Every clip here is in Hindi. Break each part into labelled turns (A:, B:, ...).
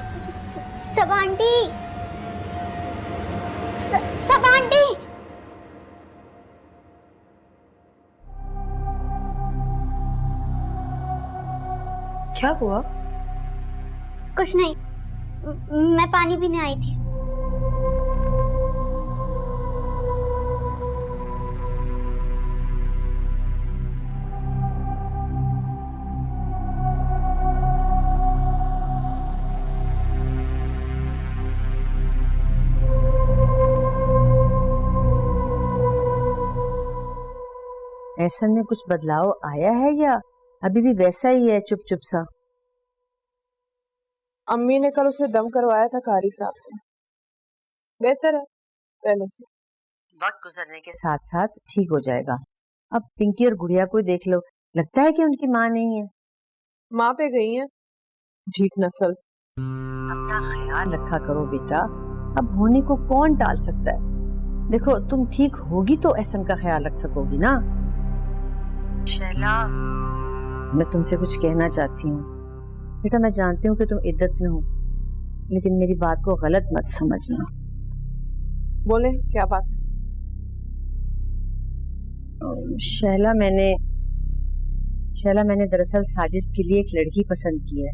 A: सबा आंटी, सबा आंटी।
B: क्या हुआ?
A: कुछ नहीं, मैं पानी पीने आई थी।
C: एहसन में कुछ बदलाव आया है या अभी भी वैसा ही है, चुप चुप सा?
B: अम्मी ने कल उसे दम करवाया था कारी साहब से। बेहतर है पहले से।
C: वक्त गुजरने के साथ साथ ठीक हो जाएगा। अब पिंकी और गुड़िया को देख लो, लगता है कि उनकी माँ नहीं है।
B: माँ पे गई है ठीक नस्ल।
C: अपना ख्याल रखा करो बेटा, अब होने को कौन टाल सकता है। देखो तुम ठीक होगी तो एहसन का ख्याल रख सकोगी ना। शैला, मैं तुमसे कुछ कहना चाहती हूँ। बेटा मैं जानती हूँ कि तुम इद्दत में हो, लेकिन मेरी बात को गलत मत समझना।
B: बोले क्या बात है?
C: शैला, मैंने दरअसल साजिद के लिए एक लड़की पसंद की है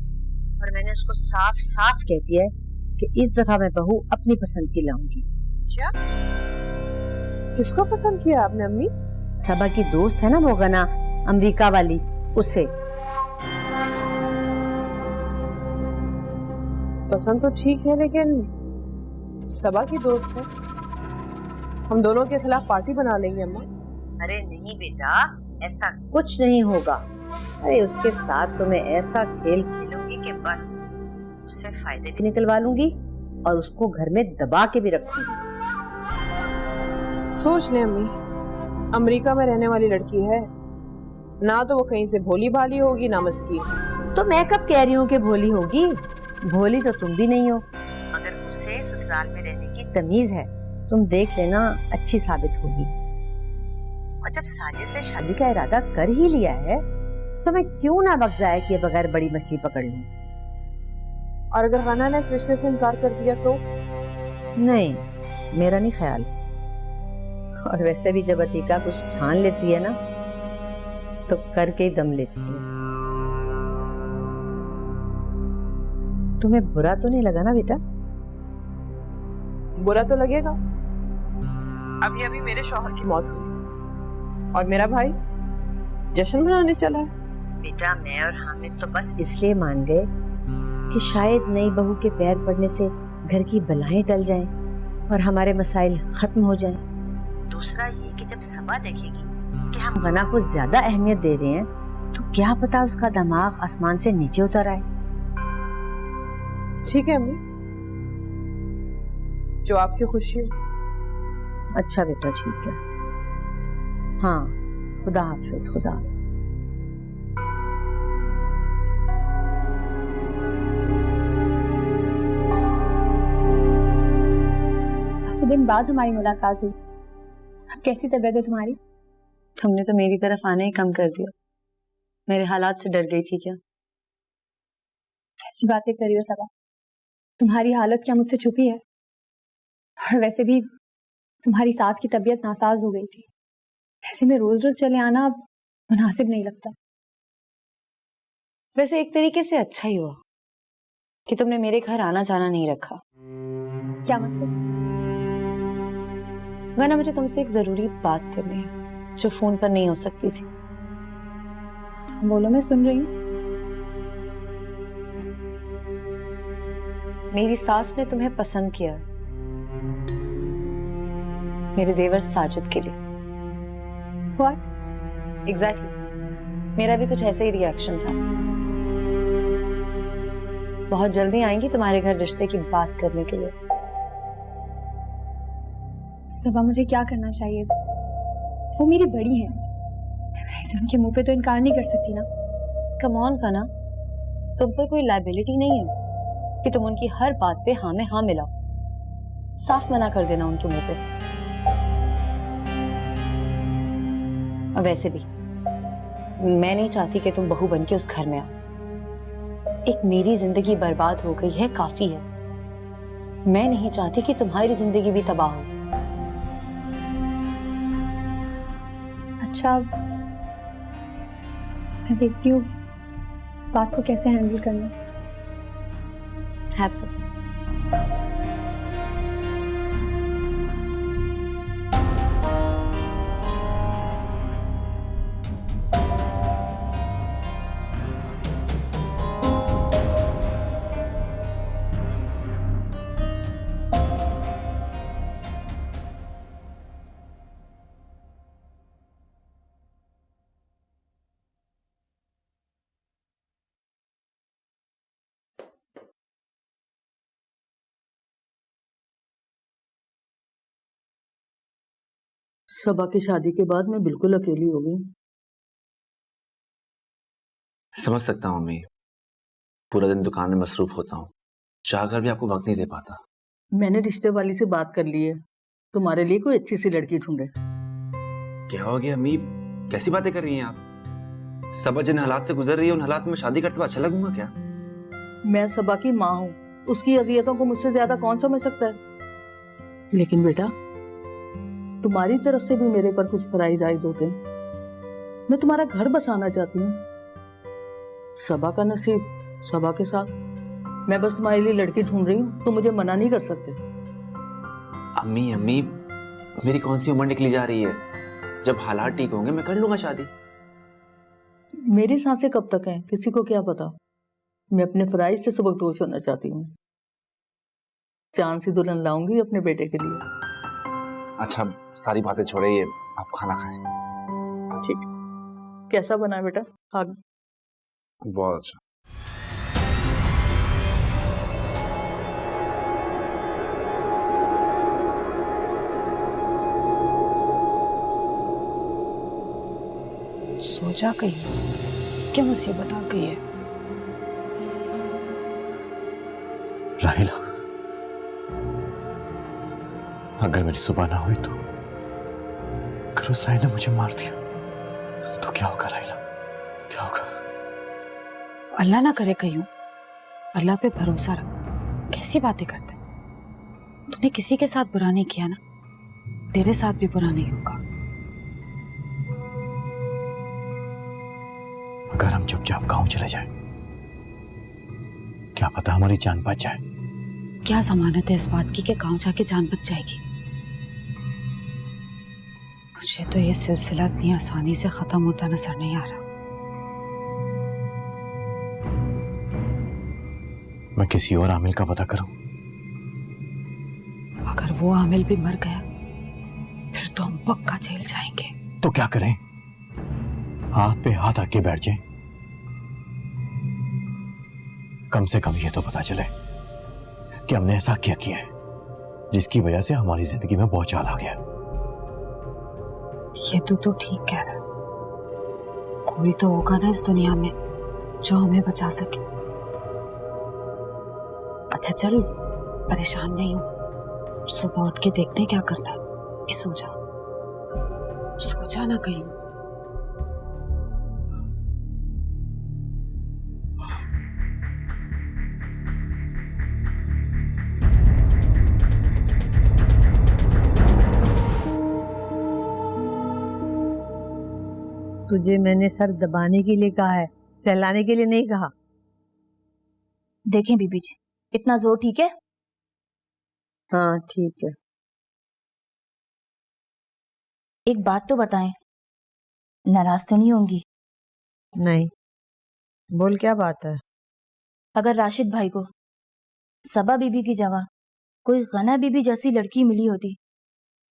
C: और मैंने उसको साफ साफ कह दिया है कि इस दफा मैं बहू अपनी पसंद की लाऊंगी।
B: क्या? किसको पसंद किया आपने अम्मी?
C: सबा की दोस्त है ना वो गना, अमेरिका वाली, उसे।
B: पसंद तो ठीक है लेकिन सबा की दोस्त है, हम दोनों के खिलाफ पार्टी बना लेंगे अम्मा।
C: अरे नहीं बेटा, ऐसा कुछ नहीं होगा। अरे उसके साथ तो मैं ऐसा खेल खेलूंगी कि बस उससे फायदे भी निकलवा लूंगी और उसको घर में दबा के भी रखूंगी।
B: सोच ले अम्मी, अमेरिका में रहने वाली लड़की है ना, तो वो कहीं से भोली भाली होगी ना मस्कीन।
C: तो मैं कब कह रही हूँ कि भोली होगी? भोली तो तुम भी नहीं हो। अगर उसे ससुराल में रहने की तमीज है, तुम देख लेना, अच्छी साबित होगी। और जब साजिद ने शादी का इरादा कर ही लिया है तो मैं क्यों ना वक्त जाए कि बगैर बड़ी मछली पकड़ लूं।
B: और अगर गना ने इस रिश्ते से इनकार कर दिया तो?
C: नहीं, मेरा नहीं ख्याल। और वैसे भी जब अतीका कुछ ठान लेती है ना तो करके ही दम लेती है। तुम्हें बुरा तो नहीं लगा ना बेटा?
B: बुरा तो लगेगा, अभी अभी मेरे शौहर की मौत हुई और मेरा भाई जश्न मनाने चला है।
C: बेटा मैं और हामिद तो बस इसलिए मान गए कि शायद नई बहू के पैर पड़ने से घर की बलाएं टल जाएं और हमारे मसाइल खत्म हो जाएं। दूसरा ये कि जब सबा देखेगी कि हम गना को ज्यादा अहमियत दे रहे हैं तो क्या पता उसका दिमाग आसमान से नीचे उतर आए।
B: ठीक है अम्मी, जो आपकी खुशी हो।
C: अच्छा बेटा ठीक है। हाँ, खुदा हाफिज, खुदा हाफिज।
D: काफी दिन बाद हमारी मुलाकात हुई। अब कैसी तबीयत है तुम्हारी?
E: तुमने तो मेरी तरफ आना ही कम कर दिया। मेरे हालात से डर गई थी क्या?
D: ऐसी बातें करियो सबा, तुम्हारी हालत क्या मुझसे छुपी है? और वैसे भी तुम्हारी सास की तबीयत नासाज हो गई थी, ऐसे में रोज रोज चले आना अब मुनासिब नहीं लगता।
E: वैसे एक तरीके से अच्छा ही हुआ कि तुमने मेरे घर आना जाना नहीं रखा।
D: क्या मतलब?
E: गना, मुझे तुमसे एक जरूरी बात करनी है जो फोन पर नहीं हो सकती थी।
D: बोलो, मैं सुन रही हूँ।
E: मेरी सास ने तुम्हें पसंद किया मेरे देवर साजिद के लिए।
D: What?
E: एग्जैक्टली, मेरा भी कुछ ऐसा ही रिएक्शन था। बहुत जल्दी आएंगी तुम्हारे घर रिश्ते की बात करने के लिए।
D: सबा, मुझे क्या करना चाहिए? वो मेरी बड़ी हैं, वैसे उनके मुंह पे तो इनकार नहीं कर सकती ना।
E: कम ऑन गना, तुम पर कोई लायबिलिटी नहीं है कि तुम उनकी हर बात पे हाँ में हाँ मिलाओ। साफ मना कर देना उनके मुंह पे। और वैसे भी मैं नहीं चाहती कि तुम बहू बनके उस घर में आओ। एक मेरी जिंदगी बर्बाद हो गई है काफी है। मैं नहीं चाहती कि तुम्हारी जिंदगी भी तबाह हो।
D: अच्छा, मैं देखती हूँ इस बात को कैसे हैंडल करना।
E: Have some.
F: सबा की शादी के बाद मैं बिल्कुल अकेली हो गई।
G: समझ सकता हूँ मम्मी, पूरा दिन दुकान में मसरूफ होता हूँ, चाहकर भी आपको वक्त नहीं दे पाता।
F: मैंने रिश्ते वाली से बात कर ली है, तुम्हारे लिए कोई अच्छी सी लड़की ढूंढे।
G: क्या हो गया अम्मी, कैसी बातें कर रही हैं आप? सबा जिन हालात से गुजर रही है उन हालात में शादी करते हुए अच्छा लगूंगा क्या?
F: मैं सबा की माँ हूँ, उसकी अजियतों को मुझसे ज्यादा कौन समझ सकता है। लेकिन बेटा, तुम्हारी तरफ से भी मेरे पर कुछ फराइज आयद होते हैं। मैं तुम्हारा घर बसाना चाहती हूँ। सबा का नसीब सबा के साथ। मैं बस तुम्हारे लिए लड़की ढूंढ रही हूँ, तुम मुझे मना नहीं कर सकते।
G: अम्मी अम्मी, मेरी कौन सी उम्र निकली जा रही है? जब हालात ठीक होंगे मैं कर लूंगा शादी।
F: मेरी सांसें कब तक हैं किसी को क्या पता। मैं अपने फराइज से सुबकदोश होना चाहती हूँ। चांद सी दुल्हन लाऊंगी अपने बेटे के लिए।
G: अच्छा, सारी बातें छोड़िए, आप खाना खाएं।
F: ठीक, कैसा बना है बेटा? आग
G: बहुत अच्छा।
H: सोचा कहीं क्या मुसीबत आ गई है?
I: राहिला, अगर मेरी सुबह ना हुई तो अगर उस साई ने मुझे मार दिया तो क्या होगा राहिला, क्या होगा?
H: अल्लाह ना करे कहीं, अल्लाह पे भरोसा रख। कैसी बातें करते हैं? तूने किसी के साथ बुरा नहीं किया ना, तेरे साथ भी बुरा नहीं होगा।
I: अगर हम चुपचाप गांव चले जाएं, क्या पता हमारी जान बच जाए।
H: क्या जमानत है इस बात की कि गांव जाके जान बच जाएगी? मुझे तो ये सिलसिला इतनी आसानी से खत्म होता नजर नहीं आ रहा।
I: मैं किसी और आमिल का पता करूं।
H: अगर वो आमिल भी मर गया फिर तो हम पक्का जेल जाएंगे।
I: तो क्या करें? हाथ पे हाथ रख के बैठ जाएं। कम से कम ये तो पता चले कि हमने ऐसा क्या किया है जिसकी वजह से हमारी जिंदगी में भौचाल आ गया।
H: ये तो ठीक कह रहा है। कोई तो होगा ना इस दुनिया में जो हमें बचा सके। अच्छा चल, परेशान नहीं हूं, सुबह उठ के देखते हैं क्या करना है। कि सो जा ना कहीं।
C: तुझे मैंने सर दबाने के लिए कहा है, सहलाने के लिए नहीं कहा।
J: देखें बीबी जी, इतना जोर ठीक है?
C: हाँ ठीक है।
J: एक बात तो बताएं, नाराज तो नहीं होंगी?
C: नहीं, बोल क्या बात है?
J: अगर राशिद भाई को सबा बीबी की जगह कोई गना बीबी जैसी लड़की मिली होती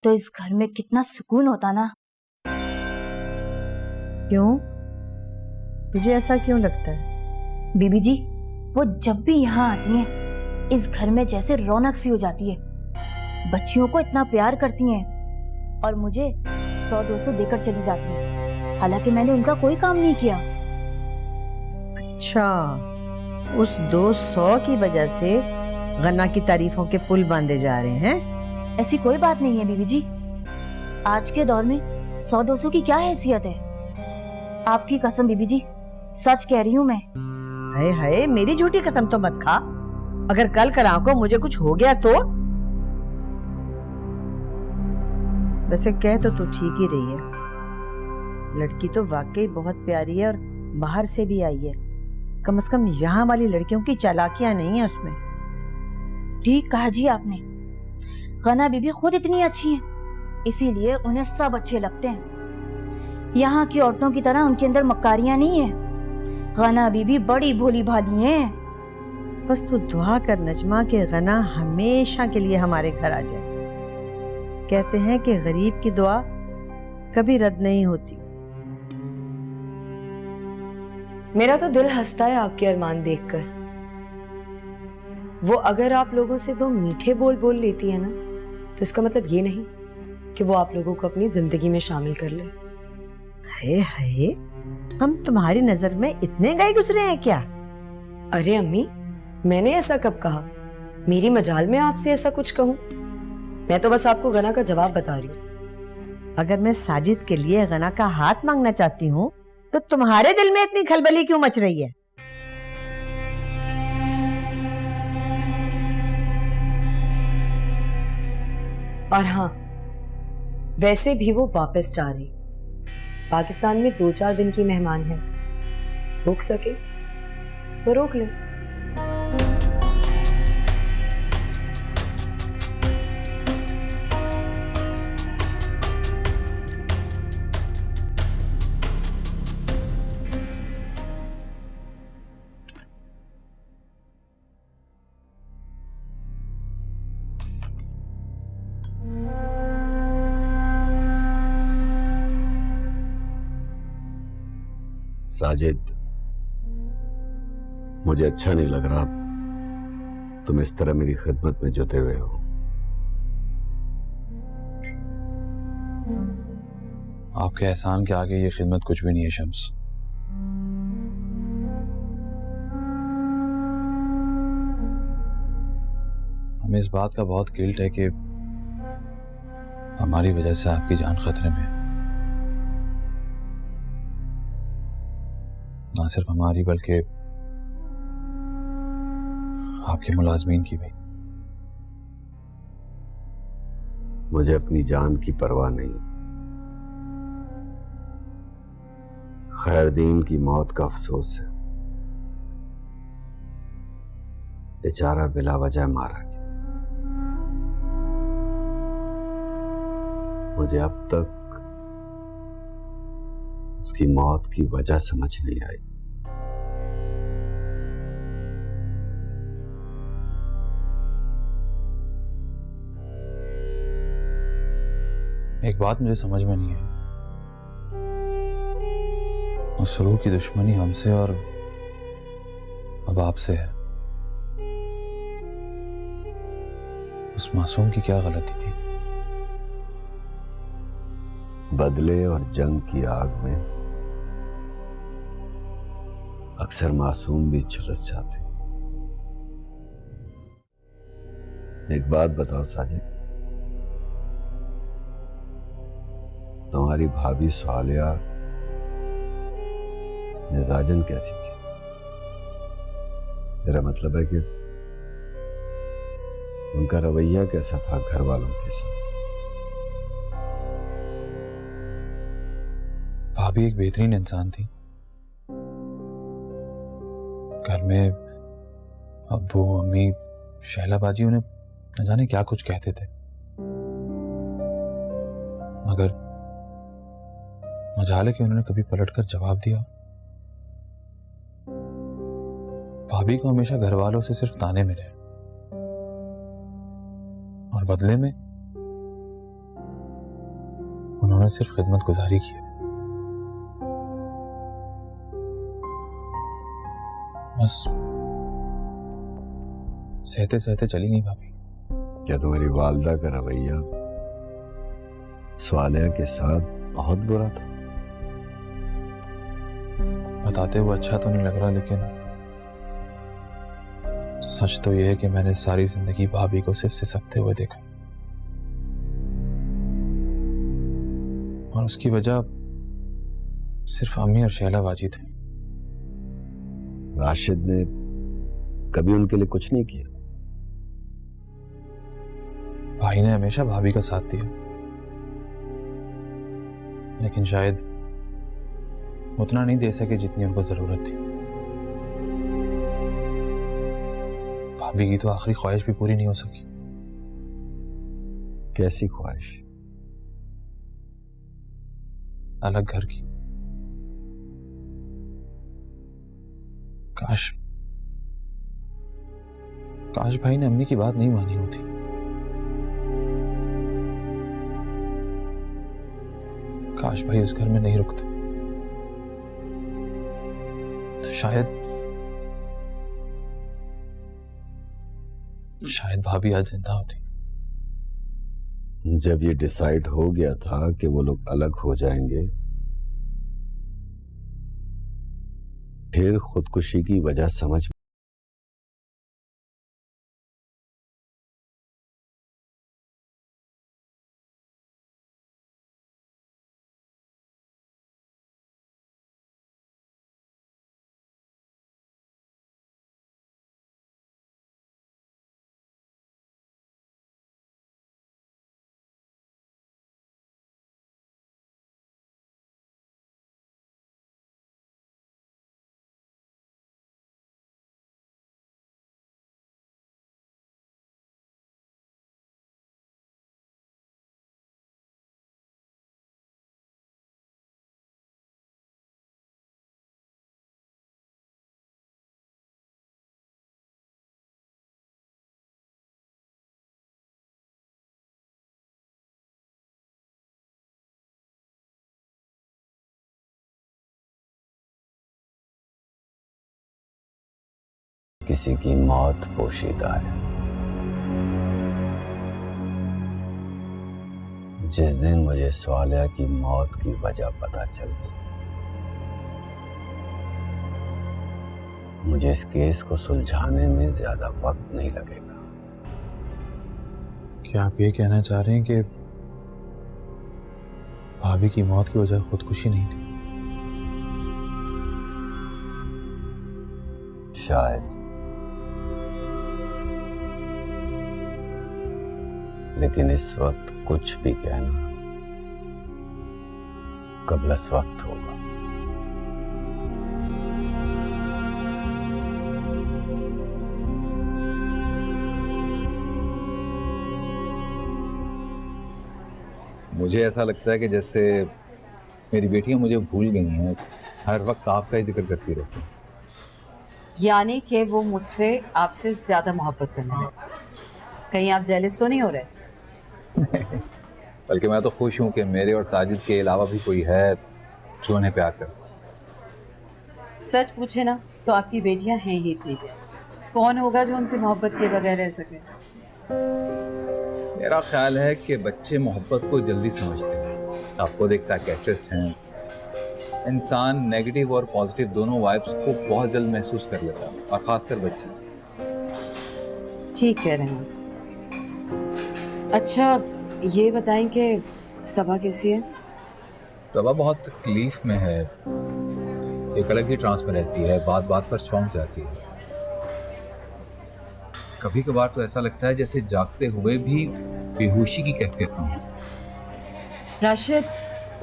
J: तो इस घर में कितना सुकून होता ना।
C: क्यों? तुझे ऐसा क्यों लगता है?
J: बीबी जी, वो जब भी यहाँ आती हैं इस घर में जैसे रौनक सी हो जाती है। बच्चियों को इतना प्यार करती हैं और मुझे 100-200 देकर चली जाती हैं, हालांकि मैंने उनका कोई काम नहीं किया।
C: अच्छा, उस 200 की वजह से गन्ना की तारीफों के पुल बांधे जा रहे हैं?
J: ऐसी कोई बात नहीं है बीबी जी। आज के दौर में 100-200 की क्या हैसियत है? आपकी कसम बीबी जी, सच कह रही हूँ मैं।
C: हाय हाय, मेरी झूठी कसम तो मत खा। अगर कल करा को मुझे कुछ हो गया तो? वैसे कह तो तू ठीक ही रही है, लड़की तो वाकई बहुत प्यारी है और बाहर से भी आई है। कम से कम यहाँ वाली लड़कियों की चालाकियां नहीं है उसमें।
J: ठीक कहा जी आपने। गना बीबी खुद इतनी अच्छी है, इसीलिए उन्हें सब अच्छे लगते हैं। यहाँ की औरतों की तरह उनके अंदर मक्कारियां नहीं है। गना बीबी बड़ी भोली भाली हैं।
C: बस तू दुआ कर नजमा के गना हमेशा के लिए हमारे घर आ जाए। कहते हैं कि गरीब की दुआ कभी रद्द नहीं होती।
E: मेरा तो दिल हंसता है आपके अरमान देखकर। वो अगर आप लोगों से दो मीठे बोल बोल लेती है ना, तो इसका मतलब ये नहीं कि वो आप लोगों को अपनी जिंदगी में शामिल कर ले।
C: हाय हाय, हम तुम्हारी नजर में इतने गए गुजरे हैं क्या?
E: अरे अम्मी, मैंने ऐसा कब कहा? मेरी मजाल में आपसे ऐसा कुछ कहूँ? मैं तो बस आपको गना का जवाब बता रही हूँ।
C: अगर मैं साजिद के लिए गना का हाथ मांगना चाहती हूँ तो तुम्हारे दिल में इतनी खलबली क्यों मच रही है?
E: और हाँ, वैसे भी वो वापस जा रही। पाकिस्तान में 2-4 दिन की मेहमान है। रोक सके तो रोक ले।
I: साजिद, मुझे अच्छा नहीं लग रहा तुम इस तरह मेरी खिदमत में जुटे हुए हो।
K: आपके एहसान के आगे ये खिदमत कुछ भी नहीं है शम्स। हमें इस बात का बहुत गिल्ट है कि हमारी वजह से आपकी जान खतरे में है। ना सिर्फ हमारी बल्कि आपके मुलाजमीन की भी।
I: मुझे अपनी जान की परवाह नहीं। खैरदीन की मौत का अफसोस है। बेचारा बिला वजह मारा गया। मुझे अब तक उसकी मौत की वजह समझ नहीं आई।
K: एक बात मुझे समझ में नहीं आई, उस रूह की दुश्मनी हमसे और अब आपसे है। उस मासूम की क्या गलती थी?
I: बदले और जंग की आग में अक्सर मासूम भी झुलस जाते। एक बात बताओ साजिद, तुम्हारी भाभी स्वालिया मिजाजन कैसी थी? मेरा मतलब है कि उनका रवैया कैसा था घर वालों के साथ?
K: भाभी एक बेहतरीन इंसान थी। घर में अब्बू अम्मी शैला बाजी उन्हें न जाने क्या कुछ कहते थे, मगर मजाल है कि उन्होंने कभी पलटकर जवाब दिया। भाभी को हमेशा घर वालों से सिर्फ ताने मिले और बदले में उन्होंने सिर्फ खिदमत गुजारी की। बस सहते सहते चली गई भाभी।
I: क्या तुम्हारी वालदा का रवैया स्वालिया के साथ बहुत बुरा था?
K: बताते हुए अच्छा तो नहीं लग रहा, लेकिन सच तो यह है कि मैंने सारी जिंदगी भाभी को सिर्फ सिसकते हुए देखा और उसकी वजह सिर्फ अम्मी और शैला बाजी थे।
I: राशिद ने कभी उनके लिए कुछ नहीं किया?
K: भाई ने हमेशा भाभी का साथ दिया, लेकिन शायद उतना नहीं दे सके जितनी उनको जरूरत थी। भाभी की तो आखिरी ख्वाहिश भी पूरी नहीं हो सकी।
I: कैसी ख्वाहिश?
K: अलग घर की। काश भाई ने अम्मी की बात नहीं मानी होती। काश भाई उस घर में नहीं रुकते तो शायद भाभी आज जिंदा होती।
I: जब ये डिसाइड हो गया था कि वो लोग अलग हो जाएंगे, फिर खुदकुशी की वजह समझ किसी की मौत पोशीदा है। जिस दिन मुझे स्वालिया की मौत की वजह पता चल गई, मुझे इस केस को सुलझाने में ज्यादा वक्त नहीं लगेगा।
K: क्या आप ये कहना चाह रहे हैं कि भाभी की मौत की वजह खुदकुशी नहीं थी?
I: शायद, लेकिन इस वक्त कुछ भी कहना कबलस वक्त होगा।
K: मुझे ऐसा लगता है कि जैसे मेरी बेटियां मुझे भूल गई हैं, हर वक्त आपका ही जिक्र करती रहती हैं।
H: यानी कि वो मुझसे आपसे ज्यादा मोहब्बत करने लगे। कहीं आप जेलस तो नहीं हो रहे?
K: बल्कि मैं तो खुश हूं कि मेरे और साजिद के अलावा भी कोई है जो उन्हें प्यार करे।
H: सच पूछे ना तो आपकी बेटियां हैं ही इतनी। कौन होगा जो उनसे मोहब्बत के बगैर रह सके?
K: मेरा ख्याल है कि बच्चे मोहब्बत को जल्दी समझते हैं। आप खुद एक साइकियाट्रिस्ट हैं। इंसान नेगेटिव और पॉजिटिव दोनों वाइब्स को बहुत जल्द महसूस कर लेता है, और खासकर बच्चे।
H: ठीक कह रहे हैं। अच्छा ये बताएं कि सबा कैसी है?
K: सबा बहुत तकलीफ में है। एक अलग ही ट्रांस में रहती है, बात बात पर चौंक जाती है। कभी कभार तो ऐसा लगता है जैसे जागते हुए भी बेहोशी की कैफियत में है।
H: राशिद,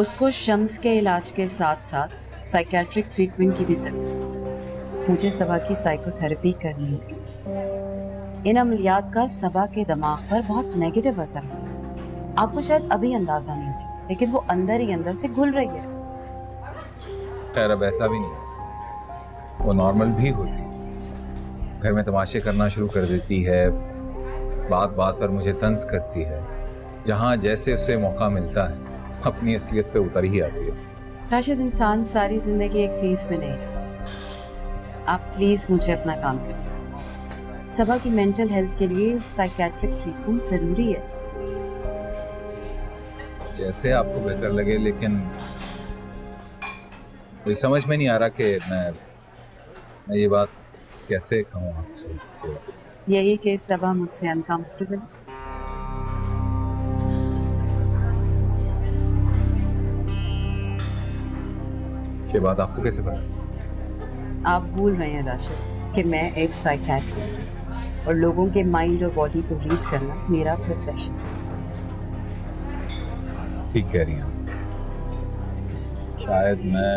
H: उसको शम्स के इलाज के साथ साथ साइकियाट्रिक ट्रीटमेंट की भी जरूरत है। मुझे सबा की साइकोथेरेपी करनी है। इन अमलियात का सबा के दिमाग पर बहुत नेगेटिव असर है। आपको शायद अभी अंदाजा नहीं है, लेकिन वो अंदर ही अंदर से घुल रही है।
K: खैर अब ऐसा भी नहीं, वो नॉर्मल भी होती है। घर में तमाशे करना शुरू कर देती है, बात बात पर मुझे तंज करती है। जहाँ जैसे उसे मौका मिलता है अपनी असलियत पे उतर ही आती है।
H: राशिद, इंसान सारी जिंदगी एक फेस में नहीं रहता। आप प्लीज मुझे अपना काम करिए। सबा की मेंटल हेल्थ के लिए साइकियाट्रिक ट्रीटमेंट जरूरी है।
K: जैसे आपको बेहतर लगे, लेकिन मुझे समझ में नहीं आ रहा कि मैं ये बात कैसे कहूँ आपसे।
H: यही कि सबा मुझसे अनकंफर्टेबल।
K: ये बात आपको कैसे पता?
H: आप भूल रहे हैं राशिद कि मैं एक साइकियाट्रिस्ट हूँ और लोगों के माइंड और बॉडी को रीड करना मेरा प्रोफेशन।
K: ठीक कह रही हैं। शायद मैं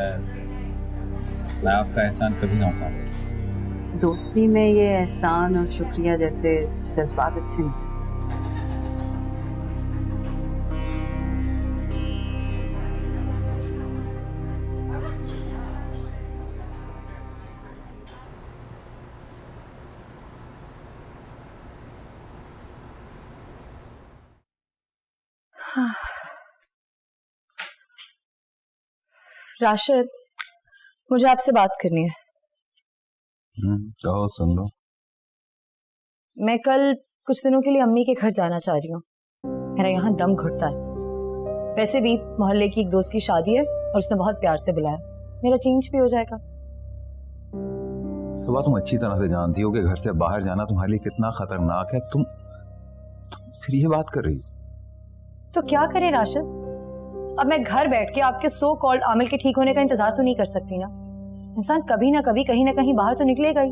K: आपका एहसान कभी ना उठा सकूं।
H: दोस्ती में ये एहसान और शुक्रिया जैसे जज्बात अच्छे नहीं।
E: राशिद, मुझे आपसे बात करनी है।
G: कहो, सुन लो।
E: मैं कल कुछ दिनों के लिए अम्मी के घर जाना चाह रही हूँ। मेरा यहाँ दम घुटता है। वैसे भी मोहल्ले की एक दोस्त की शादी है और उसने बहुत प्यार से बुलाया। मेरा चेंज भी हो जाएगा।
K: सुबह तुम अच्छी तरह से जानती हो कि घर से बाहर जाना तुम्हारे लिए कितना खतरनाक है। तुम फिर ये बात कर रही हो।
E: तो क्या करे राशिद? अब मैं घर बैठ के आपके सो कॉल्ड आमिल के ठीक होने का इंतजार तो नहीं कर सकती ना। इंसान कभी ना कभी कहीं ना कहीं बाहर तो निकलेगा ही।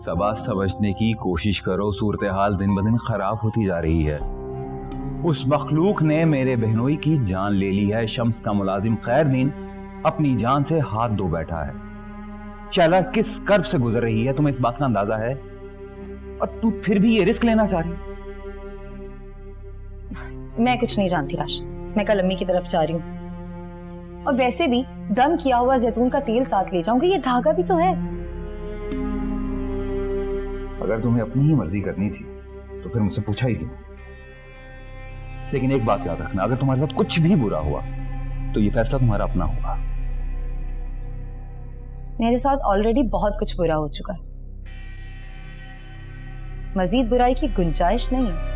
K: सबा, समझने की कोशिश करो। सूरत हाल दिन ब दिन खराब होती जा रही है। उस मखलूक ने मेरे बहनोई की जान ले ली है। शम्स का मुलाजिम खैरदीन अपनी जान से हाथ धो बैठा है। शैला किस कर्ब से गुजर रही है, तुम्हें इस बात का अंदाजा है? और तू फिर भी ये रिस्क लेना चाह रही?
E: मैं कुछ नहीं जानती राशिद। मैं कल अम्मी की तरफ जा रही हूँ। और वैसे भी दम किया हुआ जैतून का तेल साथ ले जाऊंगी। ये धागा भी तो है।
K: अगर तुम्हें अपनी ही मर्जी करनी थी तो फिर मुझसे पूछा ही क्यों? लेकिन एक बात याद रखना, अगर तुम्हारे साथ कुछ भी बुरा हुआ तो ये फैसला तुम्हारा अपना होगा।
E: मेरे साथ ऑलरेडी बहुत कुछ बुरा हो चुका है। मजीद बुराई की गुंजाइश नहीं है।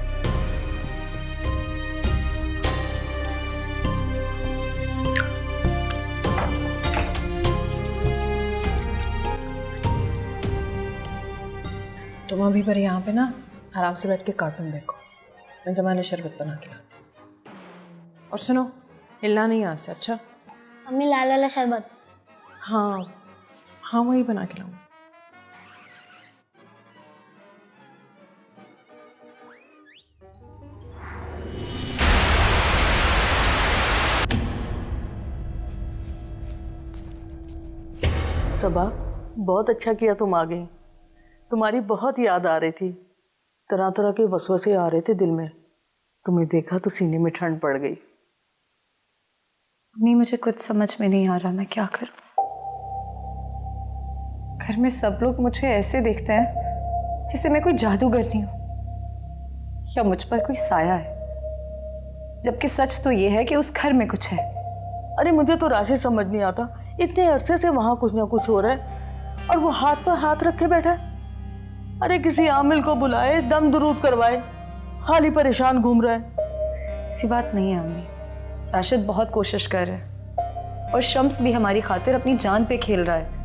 B: तुम अभी पर यहाँ पे ना आराम से बैठ के कार्टून देखो। मैं तुम्हारे शरबत बना के ला। और सुनो, हिलना नहीं यहाँ से, अच्छा?
A: मम्मी लाल वाला शरबत।
B: हाँ हाँ, वही बना के लाऊं।
F: सबा, बहुत अच्छा किया तुम आ गई। तुम्हारी बहुत याद आ रही थी। तरह तरह के वसवसे आ रहे थे दिल में। तुम्हें देखा तो सीने में ठंड पड़ गई।
D: मम्मी, मुझे कुछ समझ में नहीं आ रहा, मैं क्या करूं? घर में सब लोग मुझे ऐसे देखते हैं जैसे मैं कोई जादूगर नहीं हूं या मुझ पर कोई साया है, जबकि सच तो ये है कि उस घर में कुछ है।
F: अरे मुझे तो राशि समझ नहीं आता। इतने अरसे से वहां कुछ ना कुछ हो रहा है और वो हाथ पर हाथ रखे बैठा है। अरे किसी आमिल को बुलाए, दम दुरूद करवाए, खाली परेशान घूम रहा है।
D: ऐसी बात नहीं है अम्मी। राशिद बहुत कोशिश कर रहे हैं और शम्स भी हमारी खातिर अपनी जान पे खेल रहा है।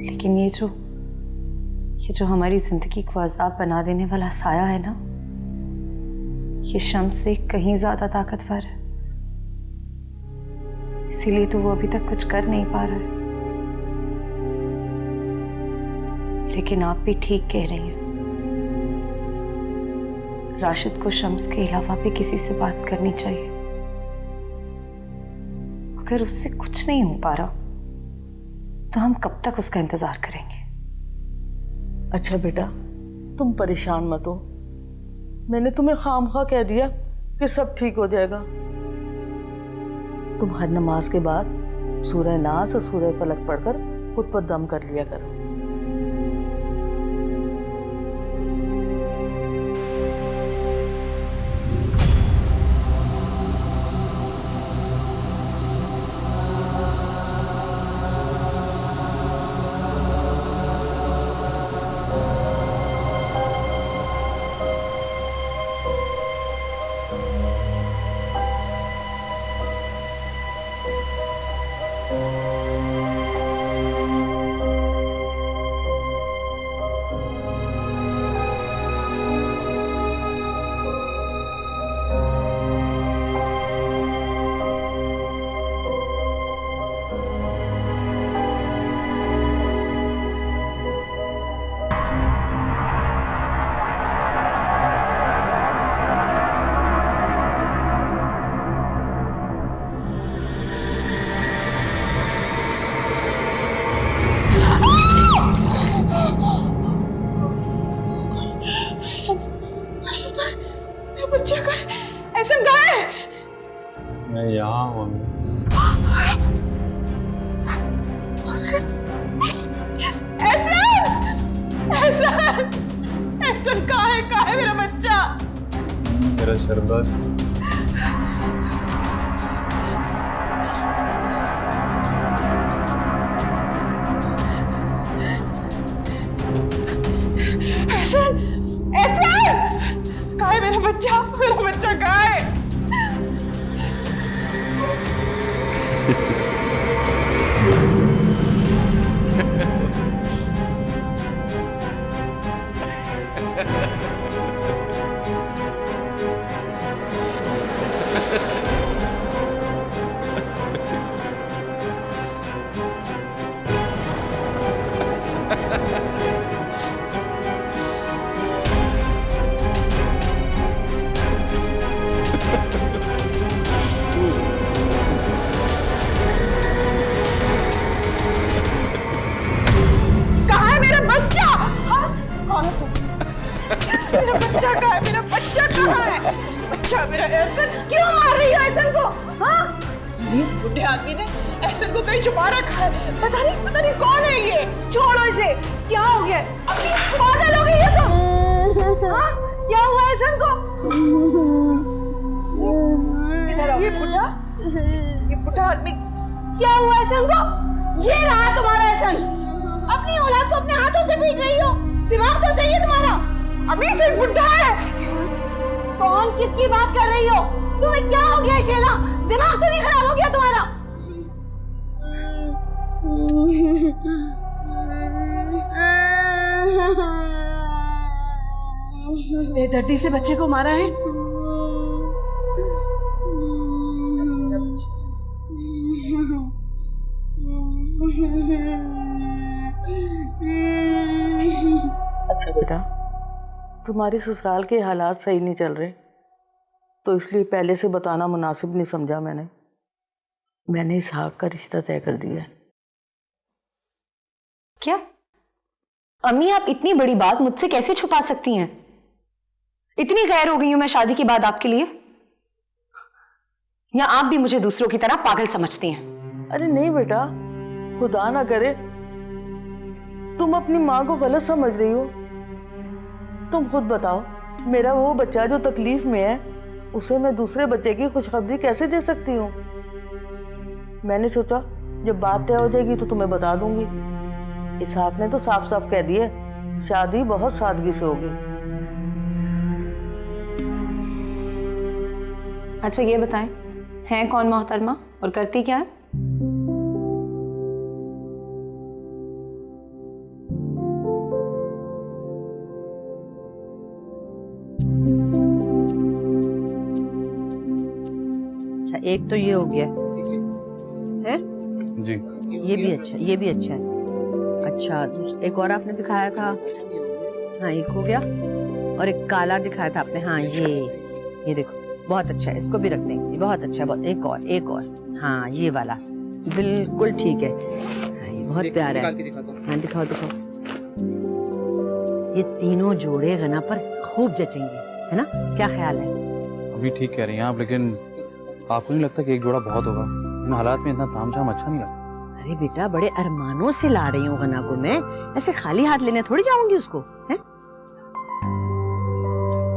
D: लेकिन ये जो हमारी जिंदगी को अजाब बना देने वाला साया है ना, ये शम्स से कहीं ज्यादा ताकतवर है। इसीलिए तो वो अभी तक कुछ कर नहीं पा रहा है। लेकिन आप भी ठीक कह रही हैं। राशिद को शम्स के अलावा भी किसी से बात करनी चाहिए। अगर उससे कुछ नहीं हो पा रहा तो हम कब तक उसका इंतजार करेंगे?
F: अच्छा बेटा, तुम परेशान मत हो। मैंने तुम्हें खामखा कह दिया कि सब ठीक हो जाएगा। तुम हर नमाज के बाद सूरह नास और सूरह फलक पढ़कर खुद पर दम कर लिया करो।
B: एहसन कहाँ है मेरा बच्चा?
K: मेरा शरबत।
B: कहाँ है मेरा बच्चा? मेरा बच्चा कहाँ है? मेरा बच्चा कहाँ है? मेरा बच्चा कहाँ है? बच्चा मेरा एहसन, क्यों मार रही हो एहसन को? हाँ? इस बुढ़े आदमी ने एहसन को कहीं छुपा रखा है। पता नहीं कौन है ये। छोड़ो इसे। क्या हो गया? अभी पागल हो गई है तुम? हाँ? क्या हुआ एहसन को? इधर आओ। ये बुढ़ा आदमी। क्या हुआ एहसन को? ये रहा तुम्हारा एहसन। अपनी औलाद को अपने हाथों से पीट रही हो। दिमाग तो सही है तुम्हारा। अभी तो एक बुढ़ा है। कौन किसकी बात कर रही हो? तुम्हें क्या हो गया शैला? दिमाग तो नहीं खराब हो गया तुम्हारा? इस बेदर्दी से बच्चे को मारा है।
F: अच्छा बेटा, तुम्हारे ससुराल के हालात सही नहीं चल रहे, तो इसलिए पहले से बताना मुनासिब नहीं समझा मैंने इसहाक का रिश्ता तय कर दिया है।
E: क्या अम्मी, आप इतनी बड़ी बात मुझसे कैसे छुपा सकती हैं? इतनी गैर हो गई हूं मैं शादी के बाद आपके लिए, या आप भी मुझे दूसरों की तरह पागल समझती हैं?
F: अरे नहीं बेटा, खुदा ना करे तुम अपनी माँ को गलत समझ रही हो। तुम खुद बताओ, मेरा वो बच्चा जो तकलीफ में है, उसे मैं दूसरे बच्चे की खुशखबरी कैसे दे सकती हूँ? मैंने सोचा जब बात तय हो जाएगी तो तुम्हें बता दूंगी। इसहाक ने तो साफ साफ कह दिया शादी बहुत सादगी से होगी।
E: अच्छा ये बताएं, हैं कौन मोहतरमा और करती क्या है?
C: अच्छा, एक तो ये हो गया है
K: जी।
C: ये भी अच्छा है। अच्छा, एक और आपने दिखाया था। हाँ, एक हो गया, और एक काला दिखाया था आपने। हाँ, ये देखो, बहुत अच्छा है, इसको भी रख देंगे। बहुत अच्छा, बहुत। एक और। हाँ, ये वाला बिल्कुल ठीक है। हाँ, ये बहुत प्यारा है। हाँ, दिखाओ। ये तीनों जोड़े गना पर खूब जचेंगे, है ना? क्या ख्याल है?
L: अभी ठीक कह रही हैं आप, लेकिन आपको नहीं लगता कि एक जोड़ा बहुत होगा? इन हालात में इतना तामझाम अच्छा नहीं लगता।
C: अरे बेटा, बड़े अरमानों से ला रही हूँ गना को मैं, ऐसे खाली हाथ लेने थोड़ी जाऊंगी उसको, है?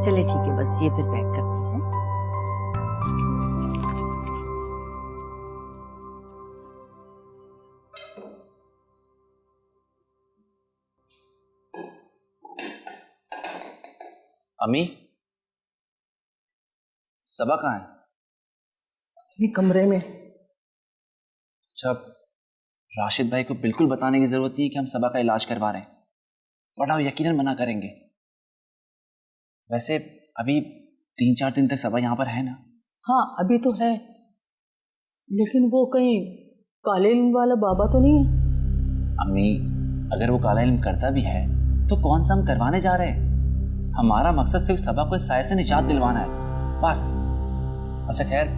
C: चले ठीक है, बस ये फिर पैक करते हैं।
G: अम्मी, सबा कहाँ है?
F: ये कमरे में।
G: अच्छा, राशिद भाई को बिल्कुल बताने की जरूरत नहीं है कि हम सबा का इलाज करवा रहे हैं, वरना वो यकीनन मना करेंगे। वैसे अभी 3-4 दिन तक सबा यहाँ पर है ना?
F: हाँ, अभी तो है, लेकिन वो कहीं काले इल्म वाला बाबा तो नहीं है?
G: अम्मी, अगर वो काला इल्म करता भी है तो कौन सा हम करवाने जा रहे हैं? हमारा मकसद सिर्फ सबा को इस साये से निजात दिलवाना है, बस। अच्छा खैर,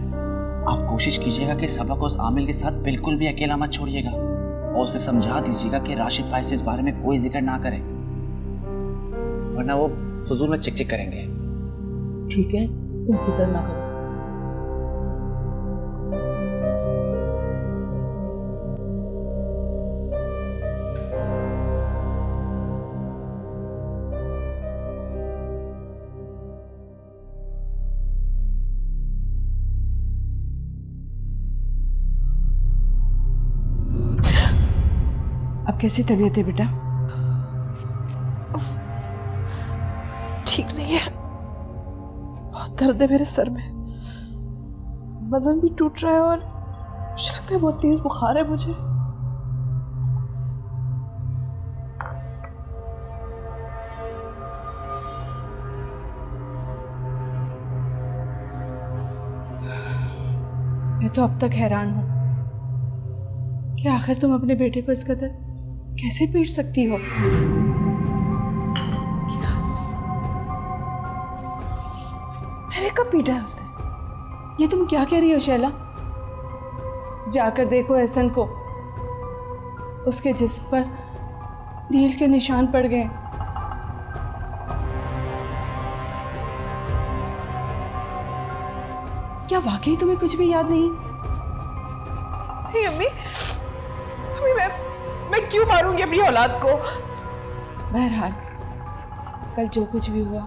G: आप कोशिश कीजिएगा कि सबा को उस आमिल के साथ बिल्कुल भी अकेला मत छोड़िएगा, और उसे समझा दीजिएगा कि राशिद भाई से इस बारे में कोई जिक्र ना करे, वरना वो फजूल में चिक चिक करेंगे।
F: ठीक है, तुम फिक्र ना करो।
B: अब कैसी तबीयत है बेटा? ठीक नहीं है, बहुत दर्द है मेरे सर में, वजन भी टूट रहा है और मुझे लगता है बहुत तेज बुखार है मुझे। मैं तो अब तक हैरान हूं कि आखिर तुम अपने बेटे को इस कदर कैसे पीट सकती हो। क्या मैंने कब पीटा है उसे? ये तुम क्या कह रही हो शैला? जाकर देखो एहसन को, उसके जिस्म पर नील के निशान पड़ गए। क्या वाकई तुम्हें कुछ भी याद नहीं? नहीं अम्मी, अम्मी मैं क्यों मारूंगी अपनी औलाद को? बहरहाल कल जो कुछ भी हुआ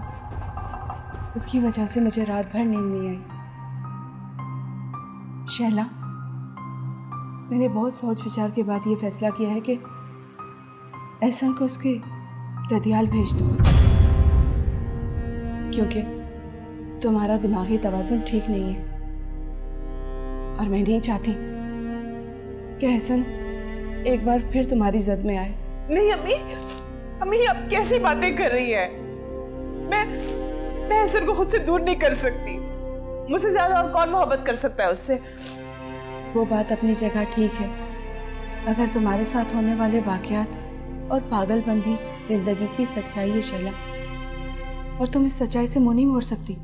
B: उसकी वजह से मुझे रात भर नींद नहीं आई। शैला, मैंने बहुत सोच विचार के बाद ये फैसला किया है कि एहसन को उसके ददियाल भेज दो, क्योंकि तुम्हारा दिमागी तवाज़ुन ठीक नहीं है और मैं नहीं चाहती कि एहसन एक बार फिर तुम्हारी जद में आए। नहीं अम्मी, अम्मी आप कैसी बातें कर रही हैं? मैं एहसन को खुद से दूर नहीं कर सकती। मुझसे ज्यादा और कौन मोहब्बत कर सकता है उससे? वो बात अपनी जगह ठीक है, अगर तुम्हारे साथ होने वाले वाकयात और पागलपन भी जिंदगी की सच्चाई है शैला, और तुम इस सच्चाई से मुंह नहीं मोड़ सकती।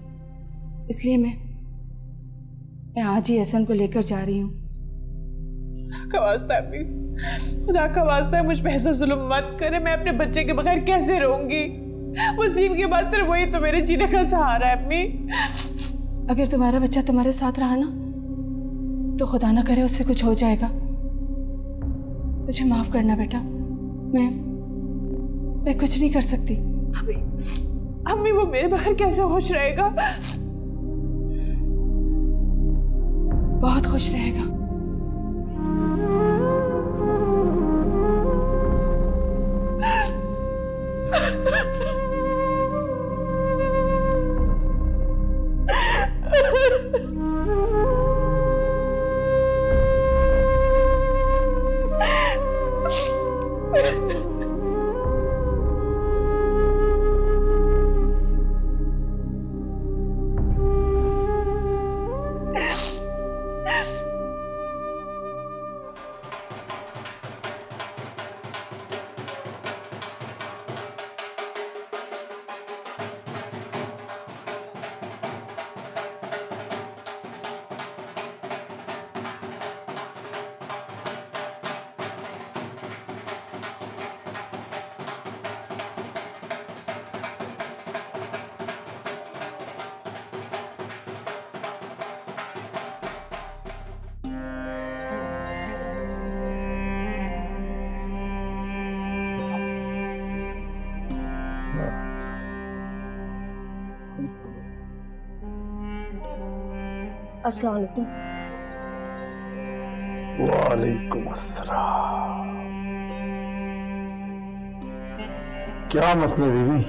B: इसलिए मैं आज ही एहसन को लेकर जा रही हूँ। खुदा का वास्ता है, खुदा का वास्ता है, मुझ पे ऐसा जुल्म मत करे। मैं अपने बच्चे के बगैर कैसे रहूंगी? वसीम के बाद सिर्फ वही तो मेरे जीने का सहारा है अम्मी। अगर तुम्हारा बच्चा तुम्हारे साथ रहा ना, तो खुदा ना करे उससे कुछ हो जाएगा। मुझे माफ करना बेटा, मैं कुछ नहीं कर सकती। अम्मी वो मेरे बगैर कैसे खुश रहेगा? बहुत खुश रहेगा।
F: अस्सलाम वालेकुम।
I: वालेकुम अस्सलाम। क्या मसला बीवी?